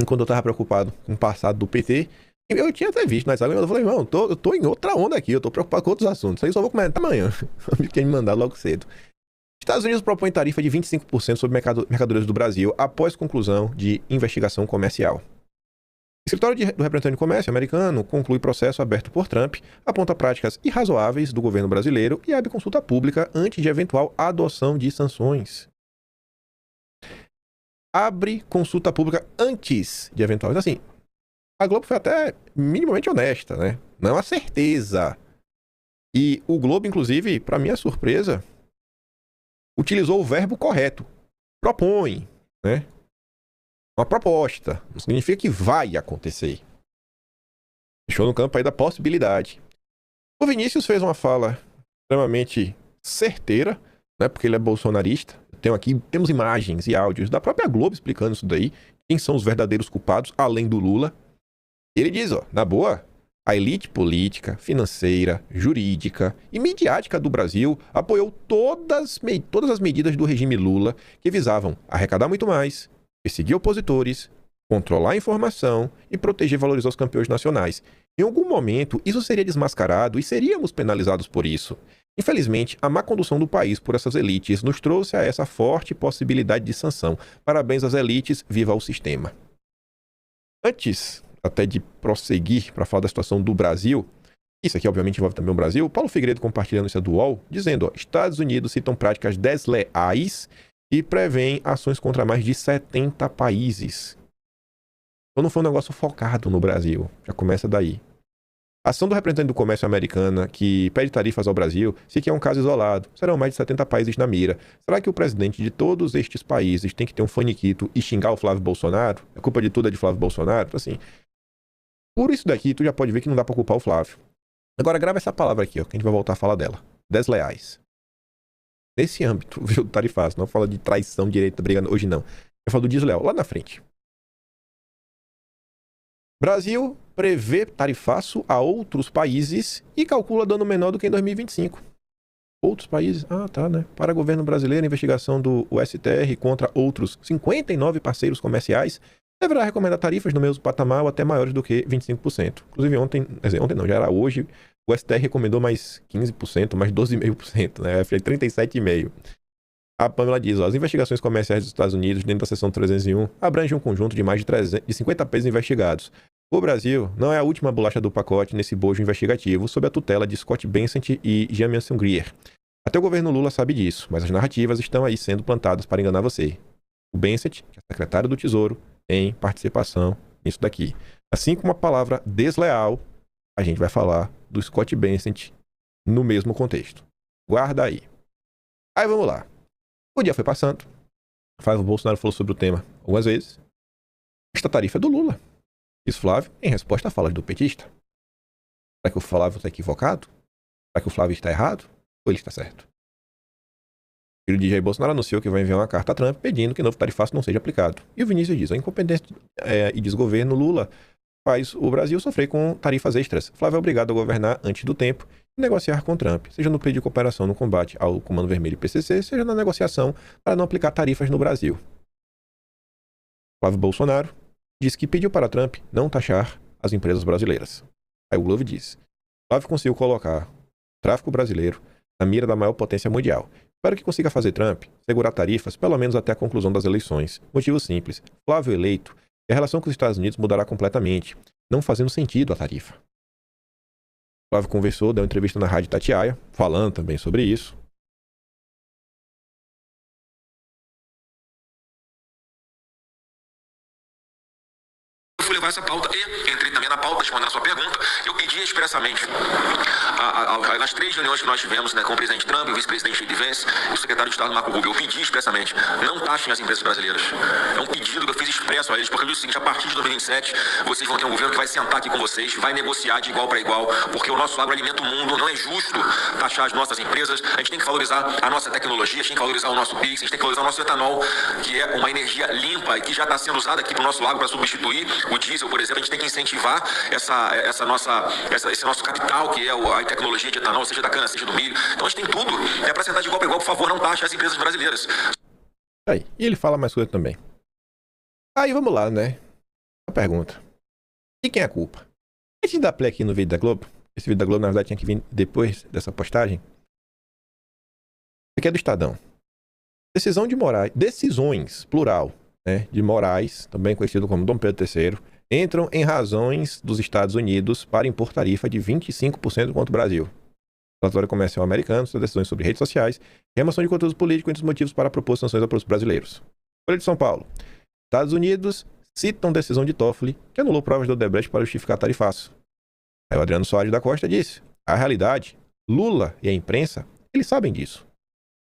Enquanto eu tava preocupado com o passado do PT, eu tinha até visto nas águas, mas eu falei, irmão, eu tô em outra onda aqui, eu tô preocupado com outros assuntos. Isso aí eu só vou comentar amanhã. Fiquei me mandado logo cedo. Estados Unidos propõe tarifa de 25% sobre mercadorias do Brasil após conclusão de investigação comercial. O escritório do representante de comércio americano conclui processo aberto por Trump, aponta práticas irrazoáveis do governo brasileiro e abre consulta pública antes de eventual adoção de sanções. Abre consulta pública antes de eventual. Então, assim, a Globo foi até minimamente honesta, né? Não é uma certeza. E o Globo, inclusive, para minha surpresa, utilizou o verbo correto. Propõe, né? Uma proposta. Não significa que vai acontecer. Deixou no campo aí da possibilidade. O Vinícius fez uma fala extremamente certeira, né? Porque ele é bolsonarista. Temos imagens e áudios da própria Globo explicando isso daí. Quem são os verdadeiros culpados, além do Lula. Ele diz, ó, na boa, a elite política, financeira, jurídica e midiática do Brasil apoiou todas as medidas do regime Lula que visavam arrecadar muito mais, perseguir opositores, controlar a informação e proteger e valorizar os campeões nacionais. Em algum momento, isso seria desmascarado e seríamos penalizados por isso. Infelizmente, a má condução do país por essas elites nos trouxe a essa forte possibilidade de sanção. Parabéns às elites, viva o sistema. Antes até de prosseguir para falar da situação do Brasil, isso aqui obviamente envolve também o Brasil, Paulo Figueiredo compartilhando isso do UOL, dizendo, ó, Estados Unidos citam práticas desleais e prevêem ações contra mais de 70 países. Então não foi um negócio focado no Brasil, já começa daí. A ação do representante do comércio americana que pede tarifas ao Brasil, se que é um caso isolado, serão mais de 70 países na mira. Será que o presidente de todos estes países tem que ter um faniquito e xingar o Flávio Bolsonaro? A culpa de tudo é de Flávio Bolsonaro? Então, assim, por isso daqui, tu já pode ver que não dá pra culpar o Flávio. Agora, grava essa palavra aqui, ó, que a gente vai voltar a falar dela. Desleais. Nesse âmbito, viu, do tarifaço. Não fala de traição, direita, briga hoje não. Eu falo do desleal, lá na frente. Brasil prevê tarifaço a outros países e calcula dano menor do que em 2025. Outros países? Ah, tá, né? Para o governo brasileiro, a investigação do STR contra outros 59 parceiros comerciais deverá recomendar tarifas no mesmo patamar ou até maiores do que 25%. Inclusive ontem não, já era hoje, o STR recomendou mais 15%, mais 12,5%, né? Foi 37,5%. A Pamela diz, ó, as investigações comerciais dos Estados Unidos dentro da seção 301 abrangem um conjunto de mais de 50 países investigados. O Brasil não é a última bolacha do pacote nesse bojo investigativo sob a tutela de Scott Bessent e Jamieson Greer. Até o governo Lula sabe disso, mas as narrativas estão aí sendo plantadas para enganar você. O Bessent, que é secretário do Tesouro, tem participação nisso daqui. Assim como a palavra desleal, a gente vai falar do Scott Bessent no mesmo contexto. Guarda aí. Aí vamos lá. O dia foi passando. Flávio Bolsonaro falou sobre o tema algumas vezes. Esta tarifa é do Lula. Isso, Flávio, em resposta à fala do petista. Será que o Flávio está equivocado? Será que o Flávio está errado? Ou ele está certo? O filho de Jair Bolsonaro anunciou que vai enviar uma carta a Trump pedindo que o novo tarifaço não seja aplicado. E o Vinícius diz, a incompetência e desgoverno Lula faz o Brasil sofrer com tarifas extras. Flávio é obrigado a governar antes do tempo e negociar com Trump, seja no pedido de cooperação no combate ao Comando Vermelho e PCC, seja na negociação para não aplicar tarifas no Brasil. Flávio Bolsonaro diz que pediu para Trump não taxar as empresas brasileiras. Aí o Globo diz, Flávio conseguiu colocar o tráfico brasileiro na mira da maior potência mundial. Espero que consiga fazer Trump segurar tarifas pelo menos até a conclusão das eleições. Motivo simples, Flávio eleito, e a relação com os Estados Unidos mudará completamente, não fazendo sentido a tarifa. Flávio conversou, deu uma entrevista na Rádio Itatiaia, falando também sobre isso. Eu fui levar essa pauta e entrei também na pauta, respondendo a sua pergunta. Eu pedi expressamente, nas 3 reuniões que nós tivemos, né, com o presidente Trump, o vice-presidente J.D. Vance e o secretário de Estado Marco Rubio, eu pedi expressamente, não taxem as empresas brasileiras. É um pedido que eu fiz expresso a eles, porque eu disse o seguinte, a partir de 2027, vocês vão ter um governo que vai sentar aqui com vocês, vai negociar de igual para igual, porque o nosso agro alimenta o mundo, não é justo taxar as nossas empresas, a gente tem que valorizar a nossa tecnologia, a gente tem que valorizar o nosso PIX, a gente tem que valorizar o nosso etanol, que é uma energia limpa e que já está sendo usada aqui para o nosso agro para substituir o diesel, por exemplo. A gente tem que incentivar esse nosso capital, que é a tecnologia de etanol, seja da cana, seja do milho. Então a gente tem tudo. É para sentar de igual para igual, por favor, não taxe as empresas brasileiras. Aí, e ele fala mais coisa também. Aí vamos lá, né? uma pergunta. De quem é a culpa? Antes de dar play aqui no vídeo da Globo, esse vídeo da Globo, na verdade, tinha que vir depois dessa postagem. Isso aqui é do Estadão. Decisão de Moraes, decisões, plural, né, de Moraes, também conhecido como Dom Pedro III, entram em razões dos Estados Unidos para impor tarifa de 25% contra o Brasil. Relatório comercial americano, suas decisões sobre redes sociais, remoção de conteúdo político entre os motivos para propor sanções a produtos brasileiros. Folha de São Paulo. Estados Unidos citam decisão de Toffoli que anulou provas do Odebrecht para justificar tarifaço. Aí o Adriano Soares da Costa disse: a realidade, Lula e a imprensa, eles sabem disso.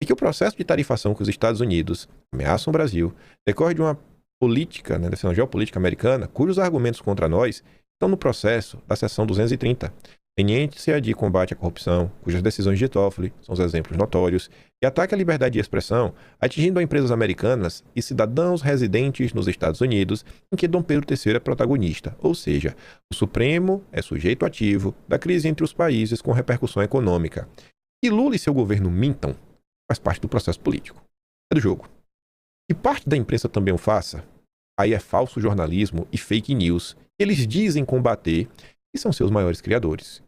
E que o processo de tarifação que os Estados Unidos ameaçam o Brasil decorre de uma política, né, decisão geopolítica americana, cujos argumentos contra nós estão no processo da seção 230, teniente-se a de combate à corrupção, cujas decisões de Toffoli são os exemplos notórios, e ataque à liberdade de expressão, atingindo a empresas americanas e cidadãos residentes nos Estados Unidos, em que Dom Pedro III é protagonista, ou seja, o Supremo é sujeito ativo da crise entre os países com repercussão econômica. E Lula e seu governo mintam, faz parte do processo político. É do jogo. E parte da imprensa também o faça, aí é falso jornalismo e fake news, que eles dizem combater e são seus maiores criadores.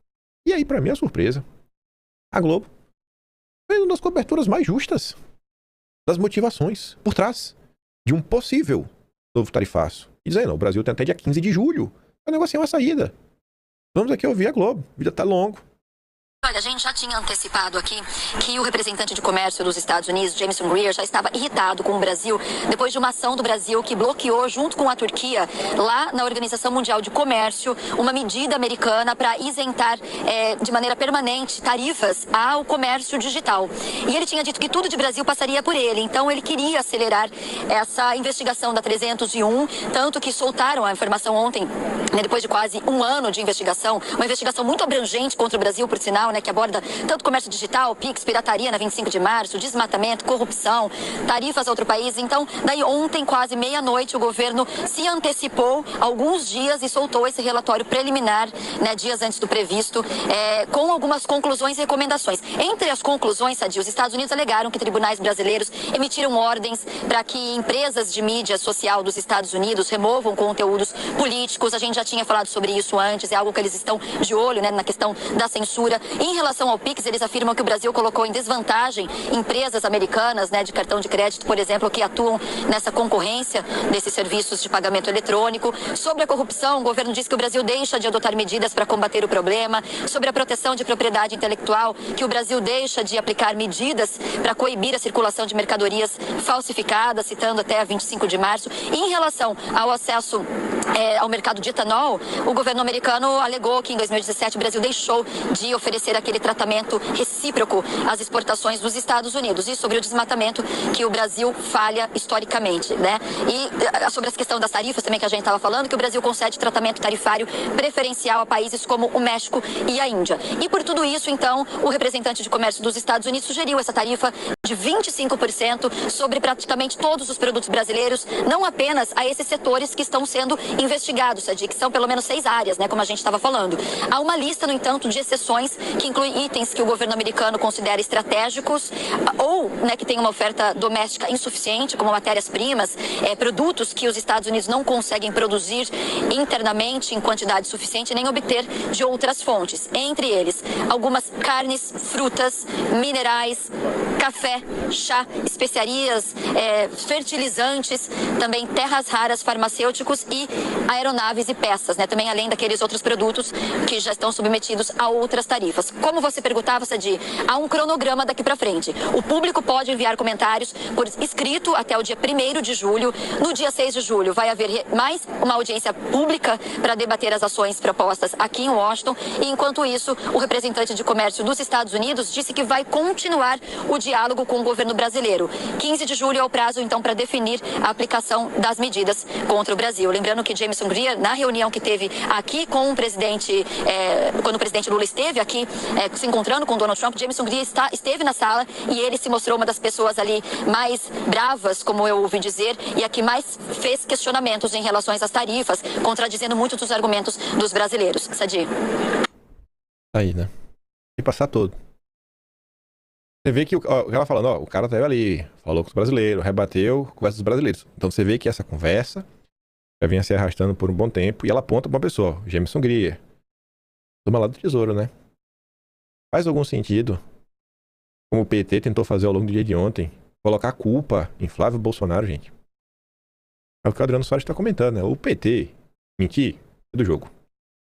E aí, para minha surpresa, a Globo fez uma das coberturas mais justas das motivações por trás de um possível novo tarifaço. E dizendo, o Brasil tem até dia 15 de julho para negociar uma saída. Vamos aqui ouvir a Globo. O vídeo tá longo. Olha, a gente já tinha antecipado aqui que o representante de comércio dos Estados Unidos, Jameson Greer, já estava irritado com o Brasil depois de uma ação do Brasil que bloqueou, junto com a Turquia, lá na Organização Mundial de Comércio, uma medida americana para isentar de maneira permanente tarifas ao comércio digital. E ele tinha dito que tudo de Brasil passaria por ele, então ele queria acelerar essa investigação da 301, tanto que soltaram a informação ontem, né, depois de quase um ano de investigação, uma investigação muito abrangente contra o Brasil, por sinal, né, que aborda tanto comércio digital, PIX, pirataria na 25 de março, desmatamento, corrupção, tarifas a outro país. Então, daí ontem, quase meia-noite, o governo se antecipou alguns dias e soltou esse relatório preliminar, né, dias antes do previsto, com algumas conclusões e recomendações. Entre as conclusões, Sadi, os Estados Unidos alegaram que tribunais brasileiros emitiram ordens para que empresas de mídia social dos Estados Unidos removam conteúdos políticos. A gente já tinha falado sobre isso antes, é algo que eles estão de olho, né, na questão da censura. Em relação ao PIX, eles afirmam que o Brasil colocou em desvantagem empresas americanas, né, de cartão de crédito, por exemplo, que atuam nessa concorrência desses serviços de pagamento eletrônico. Sobre a corrupção, o governo diz que o Brasil deixa de adotar medidas para combater o problema. Sobre a proteção de propriedade intelectual, que o Brasil deixa de aplicar medidas para coibir a circulação de mercadorias falsificadas, citando até 25 de março. E em relação ao acesso ao mercado de etanol, o governo americano alegou que em 2017 o Brasil deixou de oferecer aquele tratamento recíproco às exportações dos Estados Unidos. E sobre o desmatamento, que o Brasil falha historicamente, né? E sobre essa questão das tarifas também que a gente estava falando, que o Brasil concede tratamento tarifário preferencial a países como o México e a Índia. E por tudo isso, então, o representante de comércio dos Estados Unidos sugeriu essa tarifa de 25% sobre praticamente todos os produtos brasileiros, não apenas a esses setores que estão sendo investigados, Sadi, que são pelo menos 6 áreas, né, como a gente estava falando. Há uma lista, no entanto, de exceções que inclui itens que o governo americano considera estratégicos ou, né, que tem uma oferta doméstica insuficiente, como matérias-primas, produtos que os Estados Unidos não conseguem produzir internamente em quantidade suficiente nem obter de outras fontes. Entre eles, algumas carnes, frutas, minerais, café, chá, especiarias, fertilizantes, também terras raras, farmacêuticos e aeronaves e peças, né? Também além daqueles outros produtos que já estão submetidos a outras tarifas. Como você perguntava, Sadi, há um cronograma daqui para frente. O público pode enviar comentários por escrito até o dia 1º de julho. No dia 6 de julho vai haver mais uma audiência pública para debater as ações propostas aqui em Washington. E enquanto isso, o representante de comércio dos Estados Unidos disse que vai continuar o diálogo com o governo brasileiro. 15 de julho é o prazo, então, para definir a aplicação das medidas contra o Brasil. Lembrando que Jameson Greer, na reunião que teve aqui com o presidente, quando o presidente Lula esteve aqui se encontrando com Donald Trump, Jameson Greer esteve na sala e ele se mostrou uma das pessoas ali mais bravas, como eu ouvi dizer, e a que mais fez questionamentos em relação às tarifas, contradizendo muito dos argumentos dos brasileiros. Sadi. Aí, né? E passar todo. Você vê que ela falando, o cara tava ali, falou com os brasileiros, rebateu conversa dos brasileiros. Então você vê que essa conversa Já vinha se arrastando por um bom tempo. E ela aponta para uma pessoa, Jameson Greer. Turma lá do Tesouro, né? Faz algum sentido, como o PT tentou fazer ao longo do dia de ontem, colocar a culpa em Flávio Bolsonaro, gente? É o que o Adriano Soares está comentando, né? O PT mentir é do jogo.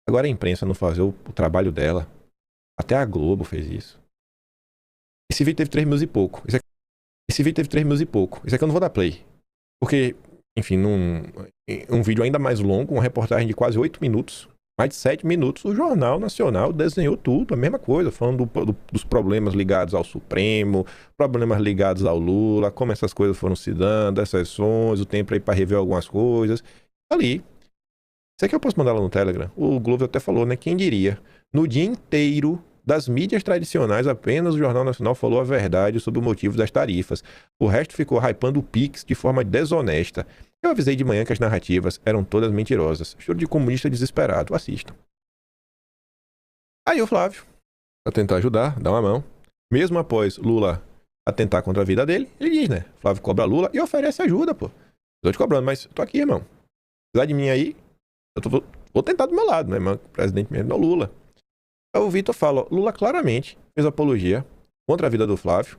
Agora a imprensa não fazer o trabalho dela. Até a Globo fez isso. Esse vídeo teve 3 mil e pouco. Esse vídeo teve 3 mil e pouco. Isso aqui eu não vou dar play. Porque, enfim, um vídeo ainda mais longo, uma reportagem de quase 8 minutos, mais de 7 minutos, o Jornal Nacional desenhou tudo, a mesma coisa, falando dos problemas ligados ao Supremo, problemas ligados ao Lula, como essas coisas foram se dando, as sessões, o tempo aí para rever algumas coisas. Ali. Isso aqui eu posso mandar lá no Telegram. O Globo até falou, né? Quem diria? No dia inteiro das mídias tradicionais, apenas o Jornal Nacional falou a verdade sobre o motivo das tarifas. O resto ficou hypando o Pix de forma desonesta. Eu avisei de manhã que as narrativas eram todas mentirosas. Choro de comunista desesperado. Assistam. Aí o Flávio, para tentar ajudar, dá uma mão. Mesmo após Lula atentar contra a vida dele, ele diz, né? Flávio cobra Lula e oferece ajuda, pô. Tô te cobrando, mas tô aqui, irmão. Apesar de mim aí, vou tentar do meu lado, né, irmão? O presidente mesmo é o Lula. Aí o Vitor fala, Lula claramente fez apologia contra a vida do Flávio.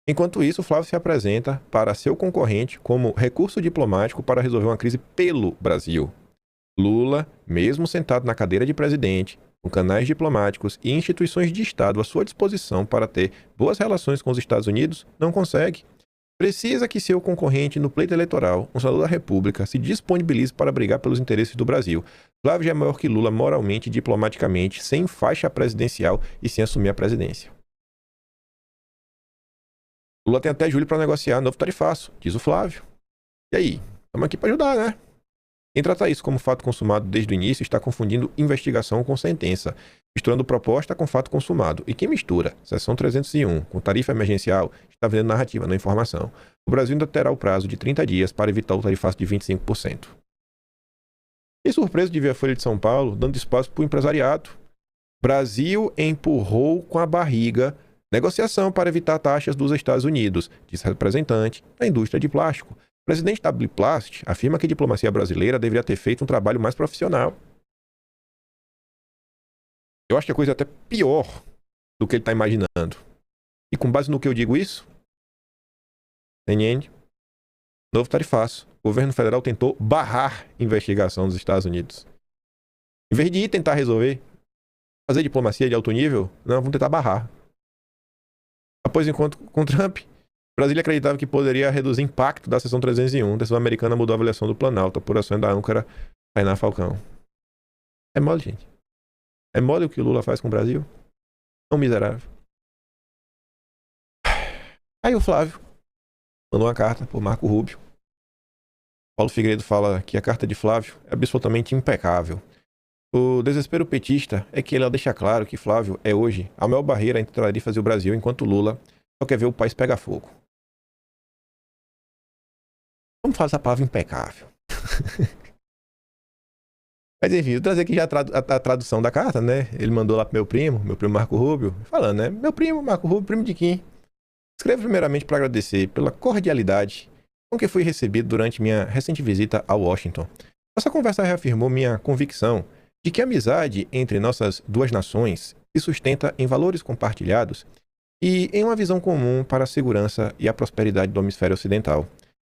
Enquanto isso, o Flávio se apresenta para seu concorrente como recurso diplomático para resolver uma crise pelo Brasil. Lula, mesmo sentado na cadeira de presidente, com canais diplomáticos e instituições de Estado à sua disposição para ter boas relações com os Estados Unidos, não consegue. Precisa que seu concorrente no pleito eleitoral, um senador da República, se disponibilize para brigar pelos interesses do Brasil. Flávio já é maior que Lula moralmente e diplomaticamente, sem faixa presidencial e sem assumir a presidência. Lula tem até julho para negociar novo tarifaço, diz o Flávio. E aí? Estamos aqui para ajudar, né? Quem trata isso como fato consumado desde o início está confundindo investigação com sentença, misturando proposta com fato consumado. E quem mistura seção 301 com tarifa emergencial está vendendo narrativa, não informação. O Brasil ainda terá o prazo de 30 dias para evitar o tarifaço de 25%. E surpreso de ver a Folha de São Paulo dando espaço para o empresariado. Brasil empurrou com a barriga negociação para evitar taxas dos Estados Unidos, diz representante da indústria de plástico. O presidente da Bliplast afirma que a diplomacia brasileira deveria ter feito um trabalho mais profissional. Eu acho que a coisa é até pior do que ele está imaginando. E com base no que eu digo isso, CNN, novo tarifaço. O governo federal tentou barrar a investigação dos Estados Unidos. Em vez de ir tentar resolver, fazer diplomacia de alto nível, não, vamos tentar barrar. Após o encontro com Trump, Brasília acreditava que poderia reduzir o impacto da seção 301. A decisão americana mudou a avaliação do Planalto, a apuração da âncora Tainá Falcão. É mole, gente. É mole o que o Lula faz com o Brasil? É um miserável. Aí o Flávio mandou uma carta por Marco Rubio. Paulo Figueiredo fala que a carta de Flávio é absolutamente impecável. O desespero petista é que ela deixa claro que Flávio é hoje a maior barreira entre tarifas e o Brasil, enquanto Lula só quer ver o país pegar fogo. Vamos falar essa palavra impecável. Mas enfim, eu trazer aqui já a tradução da carta, né? Ele mandou lá pro meu primo Marco Rubio, falando, né? Meu primo Marco Rubio, primo de Kim. Escrevo primeiramente para agradecer pela cordialidade com que fui recebido durante minha recente visita a Washington. Nossa conversa reafirmou minha convicção de que a amizade entre nossas duas nações se sustenta em valores compartilhados e em uma visão comum para a segurança e a prosperidade do hemisfério ocidental.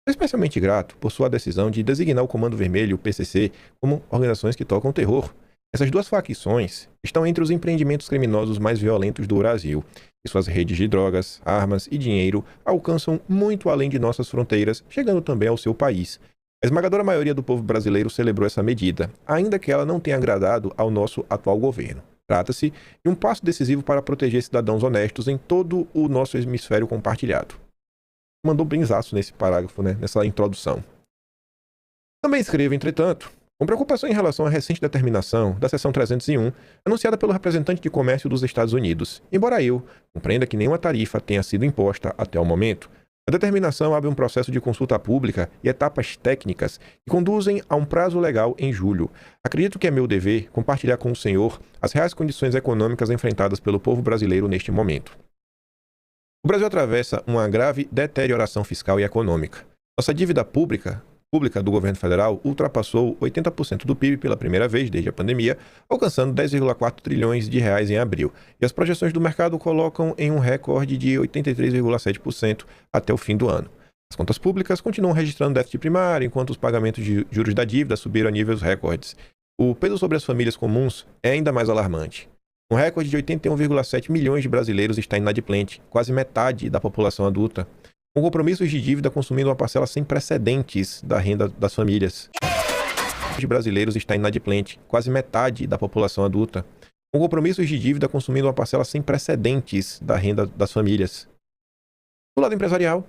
Sou especialmente grato por sua decisão de designar o Comando Vermelho e o PCC como organizações que tocam terror. Essas duas facções estão entre os empreendimentos criminosos mais violentos do Brasil, e suas redes de drogas, armas e dinheiro alcançam muito além de nossas fronteiras, chegando também ao seu país. A esmagadora maioria do povo brasileiro celebrou essa medida, ainda que ela não tenha agradado ao nosso atual governo. Trata-se de um passo decisivo para proteger cidadãos honestos em todo o nosso hemisfério compartilhado. Mandou benzaço nesse parágrafo, né? Nessa introdução. Também escreve, entretanto, com preocupação em relação à recente determinação da seção 301, anunciada pelo representante de comércio dos Estados Unidos, embora eu compreenda que nenhuma tarifa tenha sido imposta até o momento. A determinação abre um processo de consulta pública e etapas técnicas que conduzem a um prazo legal em julho. Acredito que é meu dever compartilhar com o senhor as reais condições econômicas enfrentadas pelo povo brasileiro neste momento. O Brasil atravessa uma grave deterioração fiscal e econômica. Nossa dívida pública pública do governo federal ultrapassou 80% do PIB pela primeira vez desde a pandemia, alcançando 10,4 trilhões de reais em abril. E as projeções do mercado colocam em um recorde de 83,7% até o fim do ano. As contas públicas continuam registrando déficit primário, enquanto os pagamentos de juros da dívida subiram a níveis recordes. O peso sobre as famílias comuns é ainda mais alarmante. Um recorde de 81,7 milhões de brasileiros está inadimplente, quase metade da população adulta, com compromissos de dívida consumindo uma parcela sem precedentes da renda das famílias. De brasileiros está inadimplente, quase metade da população adulta, com compromissos de dívida consumindo uma parcela sem precedentes da renda das famílias. Do lado empresarial,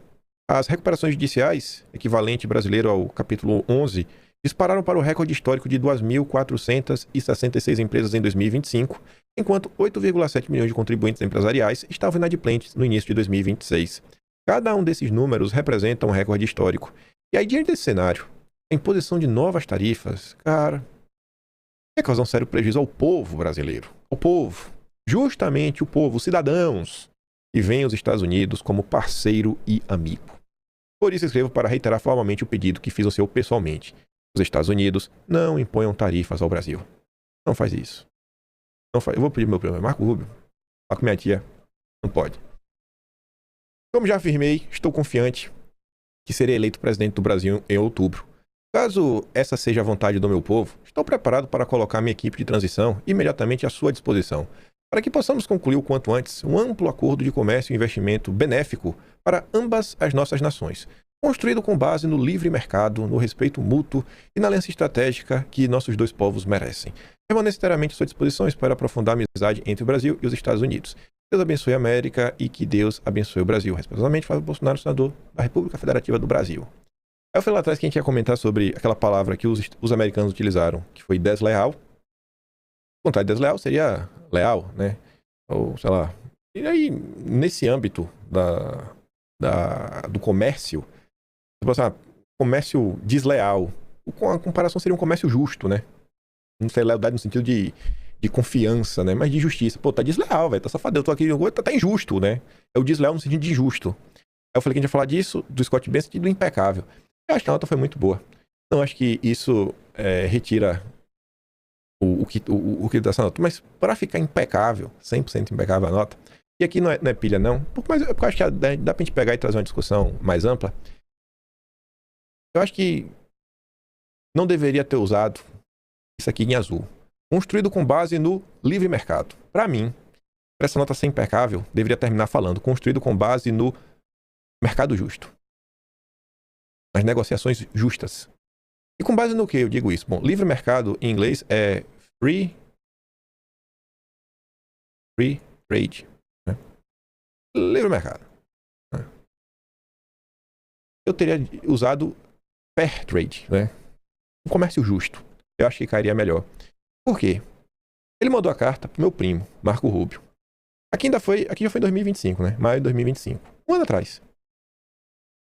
as recuperações judiciais, equivalente brasileiro ao capítulo 11, dispararam para o recorde histórico de 2.466 empresas em 2025, enquanto 8,7 milhões de contribuintes empresariais estavam inadimplentes no início de 2026. Cada um desses números representa um recorde histórico. E aí, diante desse cenário, a imposição de novas tarifas, cara, vai causar um sério prejuízo ao povo brasileiro. Ao povo. Justamente o povo, os cidadãos, que veem os Estados Unidos como parceiro e amigo. Por isso, escrevo para reiterar formalmente o pedido que fiz ao senhor pessoalmente. Os Estados Unidos não imponham tarifas ao Brasil. Não faz isso. Não faz. Eu vou pedir meu primo Marco Rubio. Lá com minha tia. Não pode. Como já afirmei, estou confiante que serei eleito presidente do Brasil em outubro. Caso essa seja a vontade do meu povo, estou preparado para colocar minha equipe de transição imediatamente à sua disposição, para que possamos concluir o quanto antes um amplo acordo de comércio e investimento benéfico para ambas as nossas nações, construído com base no livre mercado, no respeito mútuo e na aliança estratégica que nossos dois povos merecem. Permaneço inteiramente à sua disposição e espero aprofundar a amizade entre o Brasil e os Estados Unidos. Deus abençoe a América e que Deus abençoe o Brasil. Respeitosamente, Flávio Bolsonaro, senador da República Federativa do Brasil. Aí eu falei lá atrás que a gente ia comentar sobre aquela palavra que os americanos utilizaram, que foi desleal. O contrário de desleal seria leal, né? Ou, sei lá. E aí, nesse âmbito do comércio, você pode falar, comércio desleal. A comparação seria um comércio justo, né? Não sei, lealdade no sentido de confiança, né? Mas de justiça. Pô, tá desleal, velho. Tá safado. Eu tô aqui, tá injusto, né? É o desleal no sentido de injusto. Aí eu falei que a gente ia falar disso, do Scott Bessent e do impecável. Eu acho que a nota foi muito boa. Não acho que isso retira o que dessa nota. Mas para ficar impecável, 100% impecável a nota, e aqui não é pilha, não. Mas eu acho que dá pra gente pegar e trazer uma discussão mais ampla. Eu acho que não deveria ter usado isso aqui em azul. Construído com base no livre mercado. Para mim, para essa nota ser impecável, deveria terminar falando construído com base no mercado justo. Nas negociações justas. E com base no que eu digo isso? Bom, livre mercado em inglês é free trade. Né? Livre mercado. Né? Eu teria usado fair trade, né? Um comércio justo. Eu acho que cairia melhor. Por quê? Ele mandou a carta pro meu primo, Marco Rubio. Aqui já foi em 2025, né? Maio de 2025. Um ano atrás.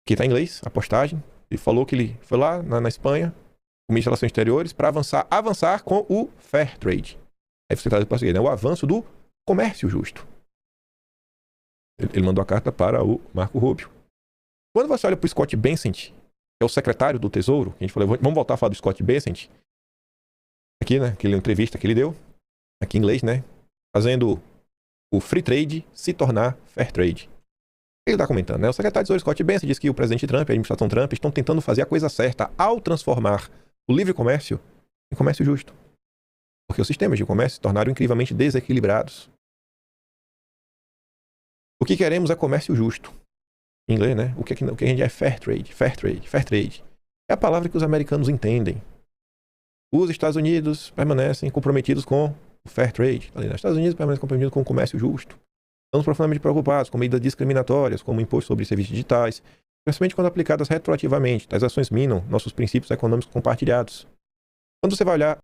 Aqui tá em inglês, a postagem. Ele falou que ele foi lá na Espanha, com o Ministro das Relações Exteriores, para avançar com o fair trade. Aí você traduz em português, né? O avanço do comércio justo. Ele mandou a carta para o Marco Rubio. Quando você olha pro Scott Bessent, que é o secretário do Tesouro, que a gente falou, vamos voltar a falar do Scott Bessent, aqui, né? Aquela entrevista que ele deu, aqui em inglês, né? Fazendo o free trade se tornar fair trade. Ele está comentando, né? O secretário de Tesouro Scott Bessent diz que o presidente Trump e a administração Trump estão tentando fazer a coisa certa ao transformar o livre comércio em comércio justo. Porque os sistemas de comércio se tornaram incrivelmente desequilibrados. O que queremos é comércio justo. Em inglês, né? O que a gente é fair trade. Fair trade. Fair trade. É a palavra que os americanos entendem. Os Estados Unidos permanecem comprometidos com o fair trade. Os Estados Unidos permanecem comprometidos com o comércio justo. Estamos profundamente preocupados com medidas discriminatórias, como o imposto sobre serviços digitais, especialmente quando aplicadas retroativamente. Tais ações minam nossos princípios econômicos compartilhados. Quando você vai olhar